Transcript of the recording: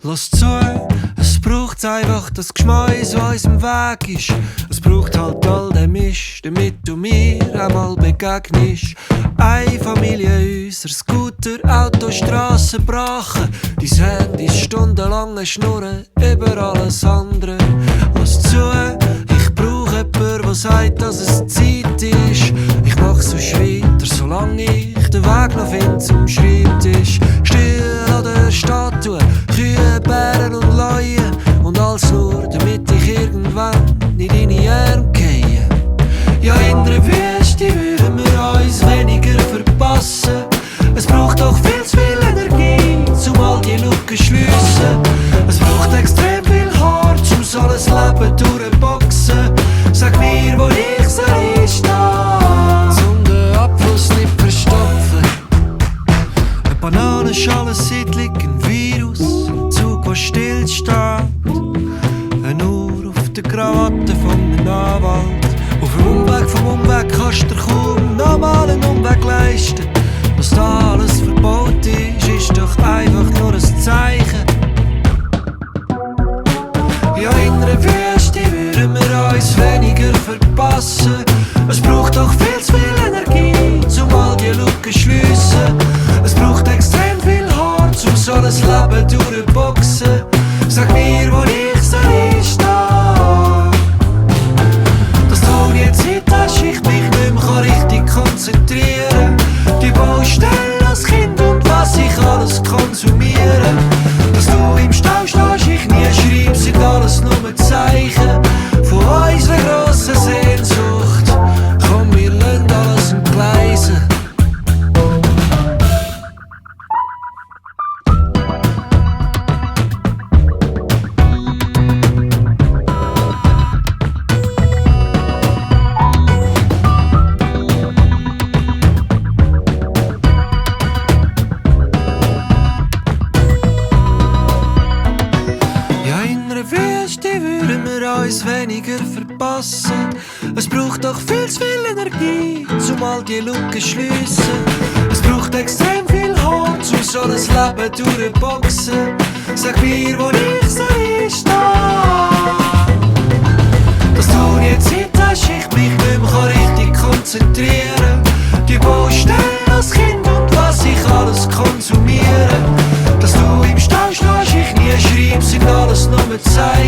Lass zu, es braucht einfach das Geschmäus, was unserem Weg ist. Es braucht halt all den Mist, damit du mir einmal begegnest. Eine Familie, unser Scooter, Auto, Strassen brachen. Dein Handy stundenlange Schnurren über alles andere. Lass zu, ich brauch jemanden, der sagt, dass es Zeit ist. Ich mach sonst weiter, solange ich den Weg noch finde zum Schreibtisch. Still an der Statue, Kühe, Bären und Leuen. Und alles nur, damit ich irgendwann in deine Arme gehe. Ja, in der Wüste würden wir uns weniger verpassen. Es braucht doch viel zu viel Energie, um all die Lücken zu schliessen. Es braucht extrem viel Harz, um so ein Leben durchboxen. Sag mir, wo ich soll stehen, um den Abfluss nicht verstopfen. Eine Bananenschale, Siedlung, ein Virus, ein Zug, der stillsteht. Eine Uhr auf der Krawatte von einem Anwalt. Auf dem Umweg vom Umweg kannst du dir kaum nochmal einen Umweg leisten. Was da alles verbaut ist doch einfach nur ein Zeichen. Ja, in einer Wüste würden wir uns weniger verpassen. Es braucht doch viel zu viel Energie, um all die Lücken zu schliessen. Es braucht extrem viel Harz, um so ein Leben durchboxen. Sag mir, wo ich soll stehen, dass du die Zeit hast, ich mich nicht mehr richtig konzentrieren kann. Die Baustelle als Kind und was ich alles konsumiere. Dass du im Stau stehst, ich nie schreibe, sind alles nur Zeichen von unserer grossen Sehnsucht. Komm, wir lassen alles entgleisen. Weniger verpassen. Es braucht doch viel zu viel Energie, um all die Lücken zu schliessen. Es braucht extrem viel Harz, um so ein Leben durchboxen. Sag mir, wo ich soll stehen, dass du die Zeit hast, ich mich nicht mehr richtig konzentrieren kann. Die Baustelle als Kind und was ich alles konsumiere. Dass du im Stau stehst, ich nie schreibe, sind alles nur Zeichen